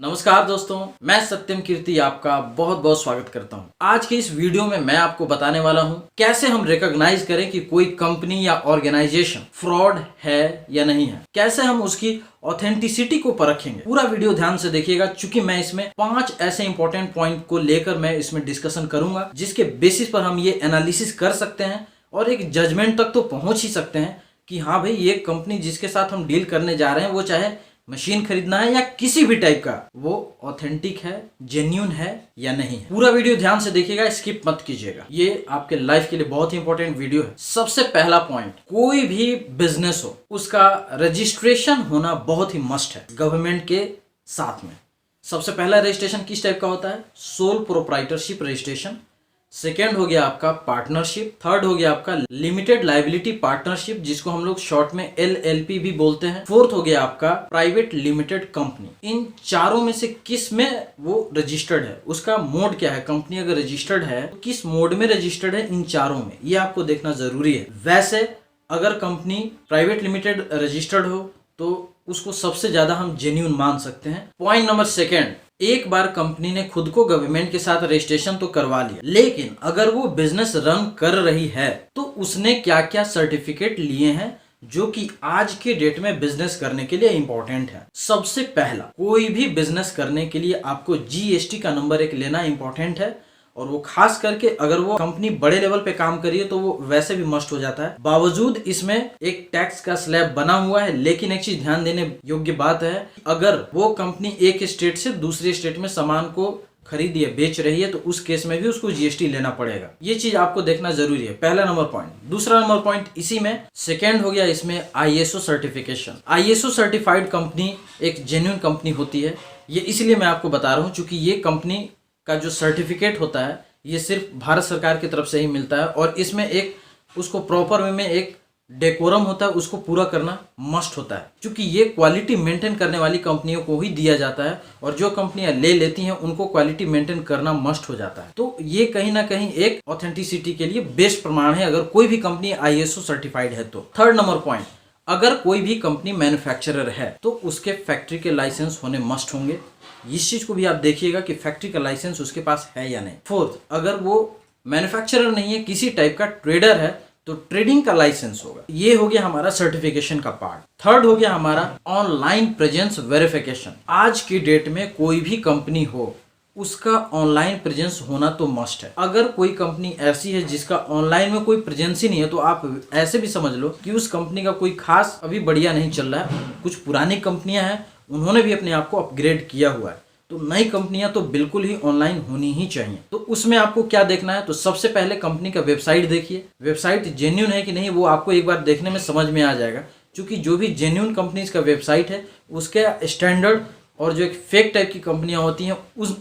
नमस्कार दोस्तों, मैं सत्यम कीर्ति आपका बहुत बहुत स्वागत करता हूं। आज के इस वीडियो में मैं आपको बताने वाला हूं कैसे हम रिकॉग्नाइज करें कि कोई कंपनी या ऑर्गेनाइजेशन फ्रॉड है या नहीं है, कैसे हम उसकी ऑथेंटिसिटी को परखेंगे। पूरा वीडियो ध्यान से देखिएगा, चूंकि मैं इसमें 5 ऐसे इंपॉर्टेंट पॉइंट को लेकर मैं इसमें डिस्कशन करूंगा जिसके बेसिस पर हम ये एनालिसिस कर सकते हैं और एक जजमेंट तक तो पहुंच ही सकते हैं कि हाँ भाई, ये कंपनी जिसके साथ हम डील करने जा रहे हैं, वो चाहे मशीन खरीदना है या किसी भी टाइप का, वो ऑथेंटिक है, जेन्यून है या नहीं है। पूरा वीडियो ध्यान से देखिएगा, स्किप मत कीजिएगा। ये आपके लाइफ के लिए बहुत ही इंपॉर्टेंट वीडियो है। सबसे पहला पॉइंट, कोई भी बिजनेस हो उसका रजिस्ट्रेशन होना बहुत ही मस्ट है गवर्नमेंट के साथ में। सबसे पहला रजिस्ट्रेशन किस टाइप का होता है? Sole proprietorship registration. सेकेंड हो गया आपका पार्टनरशिप। थर्ड हो गया आपका लिमिटेड लाइबिलिटी पार्टनरशिप, जिसको हम लोग शॉर्ट में LLP भी बोलते हैं। फोर्थ हो गया आपका प्राइवेट लिमिटेड कंपनी। इन चारों में से किस में वो रजिस्टर्ड है, उसका मोड क्या है? कंपनी अगर रजिस्टर्ड है तो किस मोड में रजिस्टर्ड है इन चारों में, ये आपको देखना जरूरी है। वैसे अगर कंपनी प्राइवेट लिमिटेड रजिस्टर्ड हो तो उसको सबसे ज्यादा हम जेन्यून मान सकते हैं। पॉइंट नंबर सेकेंड, एक बार कंपनी ने खुद को गवर्नमेंट के साथ रजिस्ट्रेशन तो करवा लिया, लेकिन अगर वो बिजनेस रन कर रही है तो उसने क्या क्या सर्टिफिकेट लिए हैं जो कि आज के डेट में बिजनेस करने के लिए इंपॉर्टेंट है। सबसे पहला, कोई भी बिजनेस करने के लिए आपको GST का नंबर एक लेना इंपॉर्टेंट है, और वो खास करके अगर वो कंपनी बड़े लेवल पे काम करी है तो वो वैसे भी मस्ट हो जाता है। बावजूद इसमें एक टैक्स का स्लैब बना हुआ है, लेकिन एक चीज ध्यान देने योग्य बात है, अगर वो कंपनी एक स्टेट से दूसरे स्टेट में सामान को खरीद या बेच रही है तो उस केस में भी उसको GST लेना पड़ेगा। ये चीज आपको देखना जरूरी है। पहला नंबर पॉइंट। दूसरा नंबर पॉइंट इसी में सेकेंड हो गया इसमें ISO certification. ISO certified company एक जेन्युइन कंपनी होती है। ये इसलिए मैं आपको बता रहा हूँ क्योंकि ये कंपनी का जो सर्टिफिकेट होता है ये सिर्फ भारत सरकार की तरफ से ही मिलता है, और इसमें एक उसको प्रॉपर वे में एक डेकोरम होता है, उसको पूरा करना मस्ट होता है, क्योंकि ये क्वालिटी मेंटेन करने वाली कंपनियों को ही दिया जाता है, और जो कंपनियां ले लेती हैं उनको क्वालिटी मेंटेन करना मस्ट हो जाता है। तो ये कहीं ना कहीं एक ऑथेंटिसिटी के लिए बेस्ट प्रमाण है अगर कोई भी कंपनी ISO सर्टिफाइड है तो। थर्ड नंबर पॉइंट, अगर कोई भी कंपनी मैन्युफैक्चरर है तो उसके फैक्ट्री के लाइसेंस होने मस्ट होंगे। इस चीज को भी आप देखिएगा कि फैक्ट्री का लाइसेंस उसके पास है या नहीं। फोर्थ, अगर वो मैन्युफैक्चरर नहीं है, किसी टाइप का ट्रेडर है, तो ट्रेडिंग का लाइसेंस होगा। ये हो गया हमारा सर्टिफिकेशन का पार्ट। थर्ड हो गया हमारा ऑनलाइन प्रेजेंस वेरिफिकेशन। आज की डेट में कोई भी कंपनी हो उसका ऑनलाइन प्रेजेंस होना तो मस्ट है। अगर कोई कंपनी ऐसी है जिसका ऑनलाइन में कोई प्रेजेंस ही नहीं है तो आप ऐसे भी समझ लो कि उस कंपनी का कोई खास अभी बढ़िया नहीं चल रहा है। कुछ पुरानी कंपनियां हैं, उन्होंने भी अपने आप को अपग्रेड किया हुआ है, तो नई कंपनियां तो बिल्कुल ही ऑनलाइन होनी ही चाहिए। तो उसमें आपको क्या देखना है? तो सबसे पहले कंपनी का वेबसाइट देखिए, वेबसाइट जेन्युइन है कि नहीं वो आपको एक बार देखने में समझ में आ जाएगा, क्योंकि जो भी जेन्युइन कंपनीज का वेबसाइट है उसके स्टैंडर्ड और जो एक फेक टाइप की कंपनियां होती हैं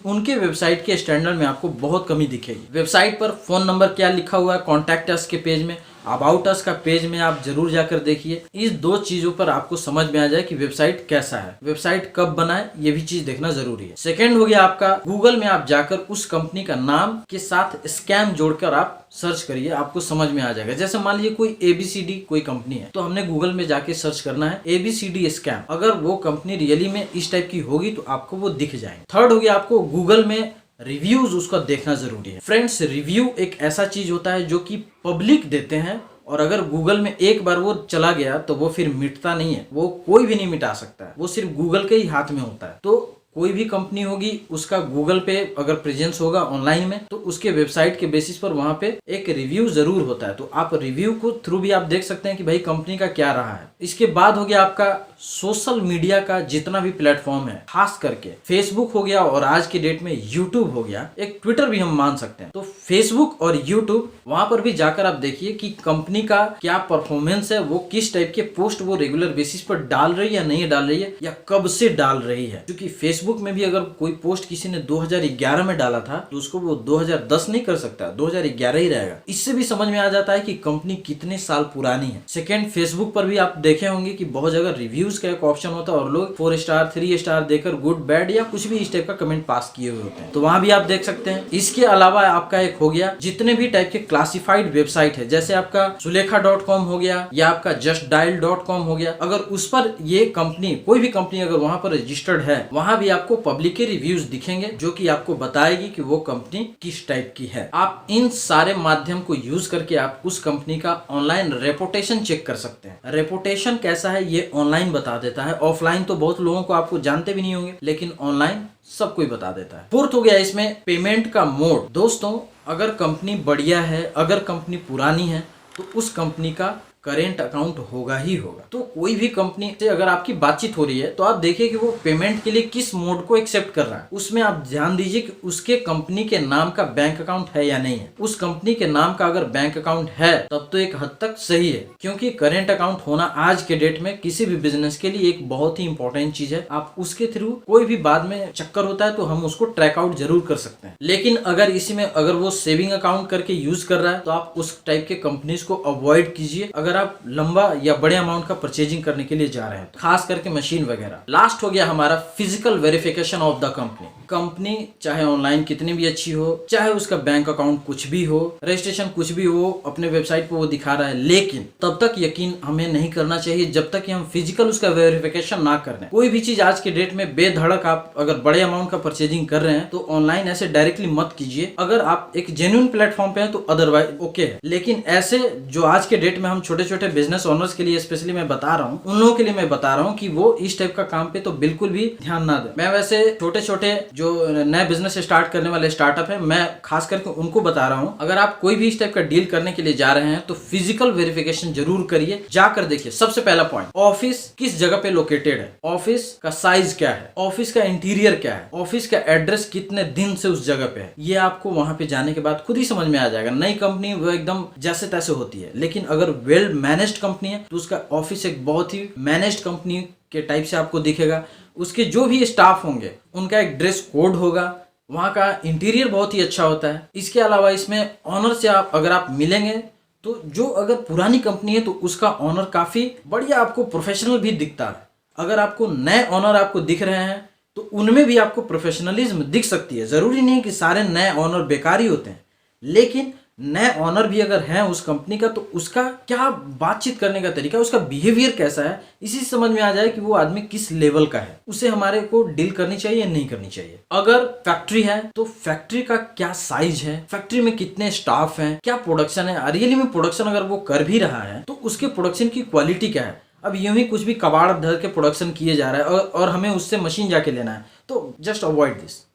उनके वेबसाइट के स्टैंडर्ड में आपको बहुत कमी दिखेगी। वेबसाइट पर फोन नंबर क्या लिखा हुआ है, कॉन्टैक्ट अस के पेज में, अबाउट अस का पेज में आप जरूर जाकर देखिए। इस दो चीजों पर आपको समझ में आ जाए कि वेबसाइट कैसा है, वेबसाइट कब बनाए, ये भी चीज देखना जरूरी है। सेकंड हो गया आपका गूगल में आप जाकर उस कंपनी का नाम के साथ स्कैम जोड़कर आप सर्च करिए, आपको समझ में आ जाएगा। जैसे मान लीजिए कोई ABCD कोई कंपनी है, तो हमने गूगल में जाके सर्च करना है ABCD स्कैम। अगर वो कंपनी रियली में इस टाइप की होगी तो आपको वो दिख जाएंगे। थर्ड हो गया आपको गूगल में रिव्यूज उसका देखना जरूरी है। फ्रेंड्स, रिव्यू एक ऐसा चीज होता है जो कि पब्लिक देते हैं, और अगर गूगल में एक बार वो चला गया तो वो फिर मिटता नहीं है, वो कोई भी नहीं मिटा सकता है, वो सिर्फ गूगल के ही हाथ में होता है। तो कोई भी कंपनी होगी उसका गूगल पे अगर प्रेजेंस होगा ऑनलाइन में तो उसके वेबसाइट के बेसिस पर वहां पे एक रिव्यू जरूर होता है, तो आप रिव्यू को थ्रू भी आप देख सकते हैं कि भाई कंपनी का क्या रहा है। इसके बाद हो गया आपका सोशल मीडिया का जितना भी प्लेटफॉर्म है, खास करके फेसबुक हो गया और आज के डेट में यूट्यूब हो गया, एक ट्विटर भी हम मान सकते हैं। तो फेसबुक और यूट्यूब, वहां पर भी जाकर आप देखिए कि कंपनी का क्या परफॉर्मेंस है, वो किस टाइप के पोस्ट वो रेगुलर बेसिस पर डाल रही है या नहीं डाल रही है, या कब से डाल रही है। क्योंकि फेसबुक में भी अगर कोई पोस्ट किसी ने 2011 में डाला था तो उसको वो 2010 नहीं कर सकता, 2011 ही रहेगा। इससे भी समझ में आ जाता है कि कंपनी कितने साल पुरानी है। सेकेंड, फेसबुक पर भी आप देखे होंगे कि बहुत जगह रिव्यूज का एक ऑप्शन होता है और लोग 4 स्टार 3 स्टार देकर गुड बैड या कुछ भी इस टाइप का कमेंट पास किए हुए होते हैं, तो वहां भी आप देख सकते हैं। इसके अलावा आपका एक हो गया जितने भी टाइप के क्लासिफाइड वेबसाइट है, जैसे आपका सुलेखा.com हो गया या आपका justdial.com हो गया, अगर उस पर ये कंपनी कोई भी कंपनी अगर वहां पर रजिस्टर्ड है, वहां भी भी आपको पब्लिक के रिव्यूज दिखेंगे जो कि आपको बताएगी कि वो कंपनी किस टाइप की है। आप इन सारे माध्यम को यूज करके आप उस कंपनी का ऑनलाइन रेपुटेशन चेक कर सकते हैं। रेपुटेशन कैसा है ये ऑनलाइन बता देता है, ऑफलाइन तो बहुत लोगों को आपको जानते भी नहीं होंगे, लेकिन ऑनलाइन सब कोई बता देता है। फोर्थ हो गया इसमें पेमेंट का मोड। दोस्तों, अगर कंपनी बढ़िया है, अगर कंपनी पुरानी है, तो उस कंपनी का करेंट अकाउंट होगा ही होगा। तो कोई भी कंपनी से अगर आपकी बातचीत हो रही है तो आप देखिए कि वो पेमेंट के लिए किस मोड को एक्सेप्ट कर रहा है। उसमें आप ध्यान दीजिए कि उसके कंपनी के नाम का बैंक अकाउंट है या नहीं है। उस कंपनी के नाम का अगर बैंक अकाउंट है तब तो एक हद तक सही है, क्योंकि करेंट अकाउंट होना आज के डेट में किसी भी बिजनेस के लिए एक बहुत ही इंपॉर्टेंट चीज है। आप उसके थ्रू कोई भी बाद में चक्कर होता है तो हम उसको ट्रैक आउट जरूर कर सकते हैं। लेकिन अगर इसी में अगर वो सेविंग अकाउंट करके यूज कर रहा है तो आप उस टाइप के कंपनीज को अवॉइड कीजिए अगर आप लंबा या बड़े अमाउंट का परचेजिंग करने के लिए जा रहे हैं, खास करके मशीन वगैरह। लास्ट हो गया हमारा physical verification of the company. Company चाहे ऑनलाइन कितनी भी अच्छी हो, चाहे उसका बैंक अकाउंट कुछ भी हो, रजिस्ट्रेशन कुछ भी हो, अपने वेबसाइट पे वो दिखा रहा है, लेकिन तब तक यकीन हमें नहीं करना चाहिए जब तक कि हम फिजिकल उसका वेरिफिकेशन ना कर लें। कोई भी चीज आज के डेट में बेधड़क आप अगर बड़े अमाउंट का परचेजिंग कर रहे हैं तो ऑनलाइन ऐसे डायरेक्टली मत कीजिए। अगर आप एक जेन्युइन प्लेटफॉर्म पे हैं तो अदरवाइज ओके है, लेकिन ऐसे जो आज के डेट में हम छोटे छोटे बिजनेस ओनर्स के लिए स्पेशली मैं बता रहा हूँ, उन लोगों के लिए मैं बता रहा हूँ कि वो इस टाइप का काम पे तो बिल्कुल भी ध्यान ना दें। मैं वैसे छोटे छोटे जो नए बिजनेस स्टार्ट करने वाले स्टार्टअप है, मैं खास करके उनको बता रहा हूँ, अगर आप कोई भी इस टाइप का डील करने के लिए जा रहे हैं तो फिजिकल वेरिफिकेशन जरूर करिए। जाकर देखिए, सबसे पहला पॉइंट, ऑफिस किस जगह पे लोकेटेड है, ऑफिस का साइज क्या है, ऑफिस का इंटीरियर क्या है, ऑफिस का एड्रेस कितने दिन से उस जगह पे है। ये आपको वहां पे जाने के बाद खुद ही समझ में आ जाएगा। नई कंपनी वो एकदम जैसे तैसे होती है, लेकिन अगर वेल मैनेज्ड कंपनी है तो उसका ऑफिस एक बहुत ही मैनेज्ड कंपनी के टाइप से आपको दिखेगा। उसके जो भी स्टाफ होंगे उनका एक ड्रेस कोड होगा, वहाँ का इंटीरियर बहुत ही अच्छा होता है। इसके अलावा इसमें ऑनर से अगर आप मिलेंगे तो जो अगर पुरानी कंपनी है तो उसका ऑनर काफी बढ़िया आपको प्रोफेशनल भी दिखता है। अगर आपको नए ऑनर आपको दिख रहे हैं तो उनमें भी आपको प्रोफेशनलिज्म दिख सकती है। जरूरी नहीं कि सारे नए ऑनर बेकार ही होते हैं, लेकिन नए ऑनर भी अगर हैं उस कंपनी का तो उसका क्या बातचीत करने का तरीका, उसका बिहेवियर कैसा है, इसी से समझ में आ जाए कि वो आदमी किस लेवल का है, उसे हमारे को डील करनी चाहिए या नहीं करनी चाहिए। अगर फैक्ट्री है तो फैक्ट्री का क्या साइज है, फैक्ट्री में कितने स्टाफ हैं, क्या प्रोडक्शन है, रियली में प्रोडक्शन अगर वो कर भी रहा है तो उसके प्रोडक्शन की क्वालिटी क्या है। अब यूं ही कुछ भी कबाड़ धर के प्रोडक्शन किए जा रहा है और हमें उससे मशीन जाके लेना है, तो जस्ट अवॉइड दिस।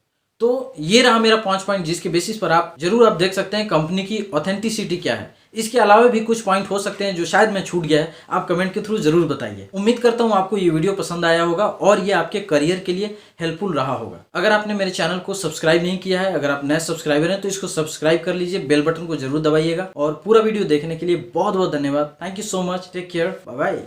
तो ये रहा मेरा 5 पॉइंट, जिसके बेसिस पर आप देख सकते हैं कंपनी की ऑथेंटिसिटी क्या है। इसके अलावा भी कुछ पॉइंट हो सकते हैं जो शायद मैं छूट गया है, आप कमेंट के थ्रू जरूर बताइए। उम्मीद करता हूं आपको ये वीडियो पसंद आया होगा और ये आपके करियर के लिए हेल्पफुल रहा होगा। अगर आपने मेरे चैनल को सब्सक्राइब नहीं किया है, अगर आप नए सब्सक्राइबर हैं तो इसको सब्सक्राइब कर लीजिए, बेल बटन को जरूर दबाइएगा। और पूरा वीडियो देखने के लिए बहुत बहुत धन्यवाद। Thank you so much, take care, bye bye.